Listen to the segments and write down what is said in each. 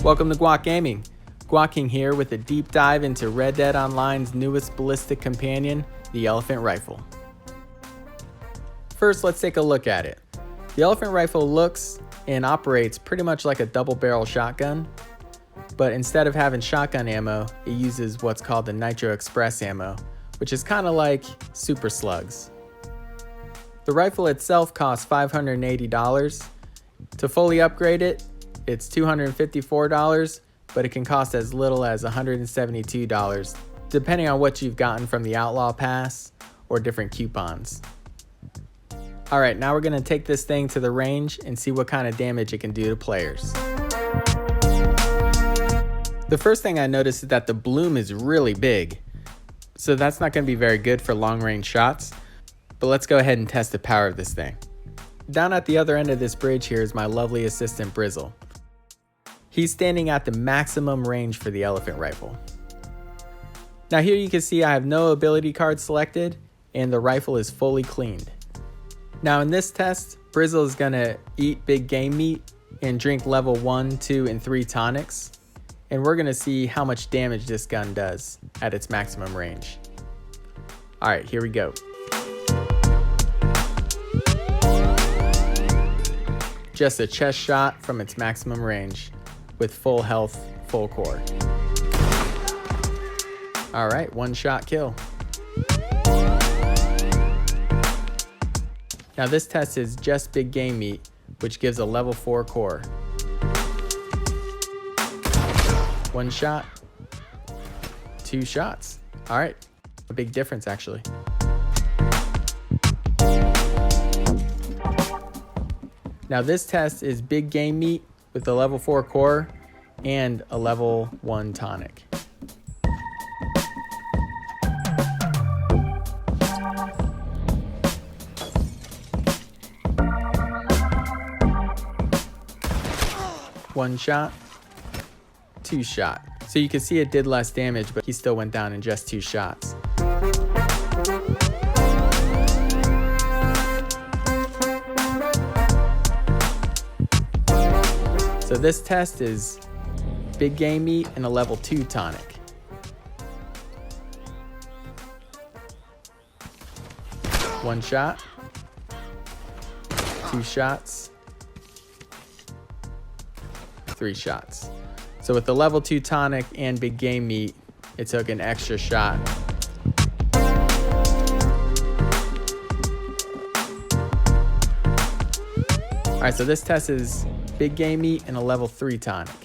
Welcome to Guac Gaming. Guaking here with a deep dive into Red Dead Online's newest ballistic companion, the Elephant Rifle. First, let's take a look at it. The Elephant Rifle looks and operates pretty much like a double-barrel shotgun, but instead of having shotgun ammo, it uses what's called the Nitro Express ammo, which is kind of like super slugs. The rifle itself costs $580. To fully upgrade it, it's $254, but it can cost as little as $172, depending on what you've gotten from the Outlaw Pass or different coupons. Alright, now we're going to take this thing to the range and see what kind of damage it can do to players. The first thing I noticed is that the bloom is really big, so that's not going to be very good for long range shots, but let's go ahead and test the power of this thing. Down at the other end of this bridge here is my lovely assistant Brizzle. He's standing at the maximum range for the Elephant Rifle. Now here you can see I have no ability card selected and the rifle is fully cleaned. Now in this test, Brizzle is going to eat big game meat and drink level 1, 2, and 3 tonics, and we're going to see how much damage this gun does at its maximum range. Alright, here we go. Just a chest shot from its maximum range with full health, full core. Alright, one shot kill. Now this test is just big game meat, which gives a level 4 core. One shot, 2 shots. Alright, a big difference actually. Now this test is big game meat with a level 4 core and a level 1 tonic. One shot, 2 shot. So you can see it did less damage, but he still went down in just 2 shots. So this test is big game meat and a level 2 tonic. One shot, 2 shots, 3 shots. So with the level 2 tonic and big game meat, it took an extra shot. Alright, so this test is big game meat and a level 3 tonic.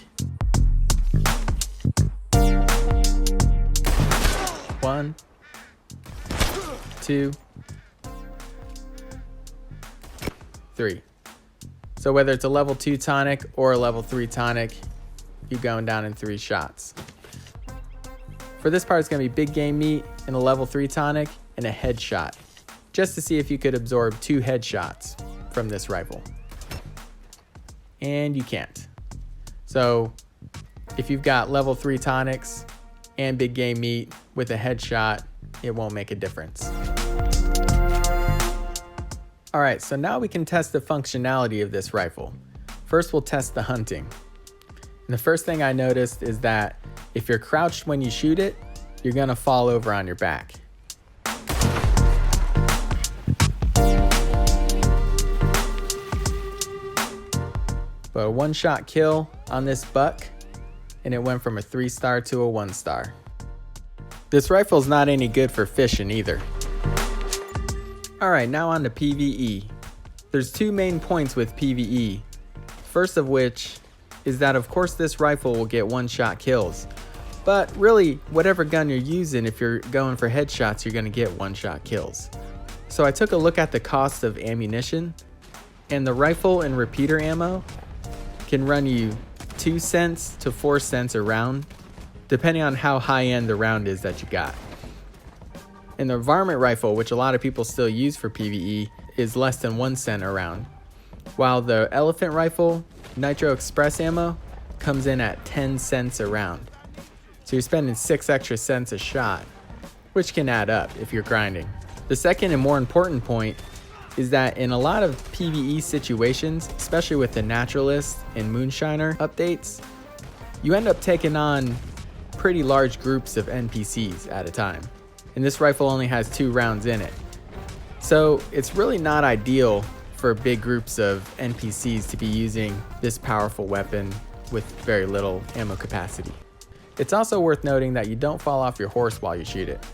1, 2, 3. So whether it's a level 2 tonic or a level 3 tonic, you're going down in 3 shots. For this part, it's going to be big game meat and a level 3 tonic and a headshot, just to see if you could absorb 2 headshots from this rifle. And you can't. So if you've got level 3 tonics and big game meat with a headshot, it won't make a difference. Alright, so now we can test the functionality of this rifle. First we'll test the hunting. And the first thing I noticed is that if you're crouched when you shoot it, you're gonna fall over on your back. But a 1-shot kill on this buck, and it went from a 3-star to a 1-star. This rifle's not any good for fishing either. Alright, now on to PvE. There's 2 main points with PvE. First of which is that of course this rifle will get 1-shot kills. But really, whatever gun you're using, if you're going for headshots, you're gonna get 1-shot kills. So I took a look at the cost of ammunition, and the rifle and repeater ammo can run you 2 cents to 4 cents a round, depending on how high end the round is that you got. And the varmint rifle, which a lot of people still use for PvE, is less than 1 cent a round. While the elephant rifle, Nitro Express ammo, comes in at 10 cents a round. So you're spending 6 extra cents a shot, which can add up if you're grinding. The second and more important point is that in a lot of PvE situations, especially with the Naturalist and Moonshiner updates, you end up taking on pretty large groups of NPCs at a time. And this rifle only has 2 rounds in it. So it's really not ideal for big groups of NPCs to be using this powerful weapon with very little ammo capacity. It's also worth noting that you don't fall off your horse while you shoot it.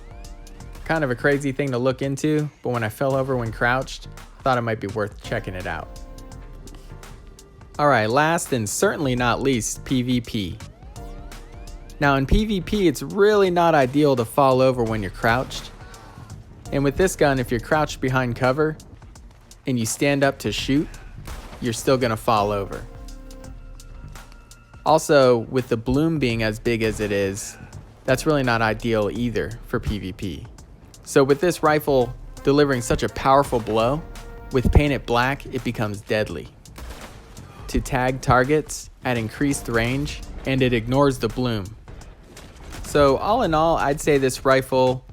Kind of a crazy thing to look into, but when I fell over when crouched, I thought it might be worth checking it out. Alright, last and certainly not least, PvP. Now in PvP, it's really not ideal to fall over when you're crouched. And with this gun, if you're crouched behind cover and you stand up to shoot, you're still gonna fall over. Also, with the bloom being as big as it is, that's really not ideal either for PvP. So with this rifle delivering such a powerful blow, with painted black, it becomes deadly. To tag targets at increased range, and it ignores the bloom. So all in all, I'd say this rifle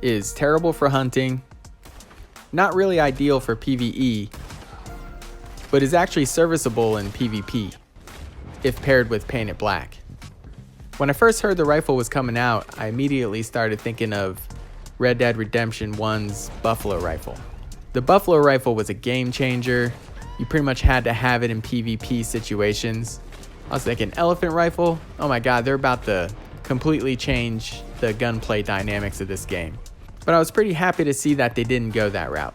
is terrible for hunting, not really ideal for PvE, but is actually serviceable in PvP if paired with painted black. When I first heard the rifle was coming out, I immediately started thinking of Red Dead Redemption 1's Buffalo rifle. The Buffalo rifle was a game changer. You pretty much had to have it in PvP situations. I was thinking elephant rifle, oh my god, they're about to completely change the gunplay dynamics of this game. But I was pretty happy to see that they didn't go that route.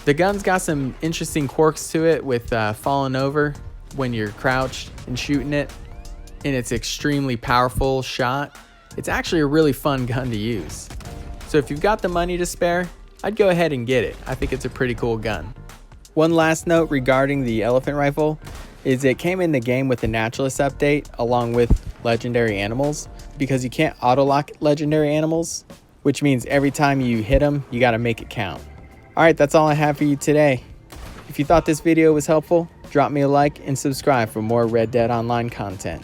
The gun's got some interesting quirks to it with falling over when you're crouched and shooting it. And it's extremely powerful shot. It's actually a really fun gun to use. So if you've got the money to spare, I'd go ahead and get it. I think it's a pretty cool gun. One last note regarding the elephant rifle is it came in the game with the Naturalist update along with legendary animals, because you can't auto-lock legendary animals, which means every time you hit them, you gotta make it count. Alright, that's all I have for you today. If you thought this video was helpful, drop me a like and subscribe for more Red Dead Online content.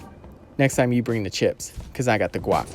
Next time you bring the chips, because I got the guac.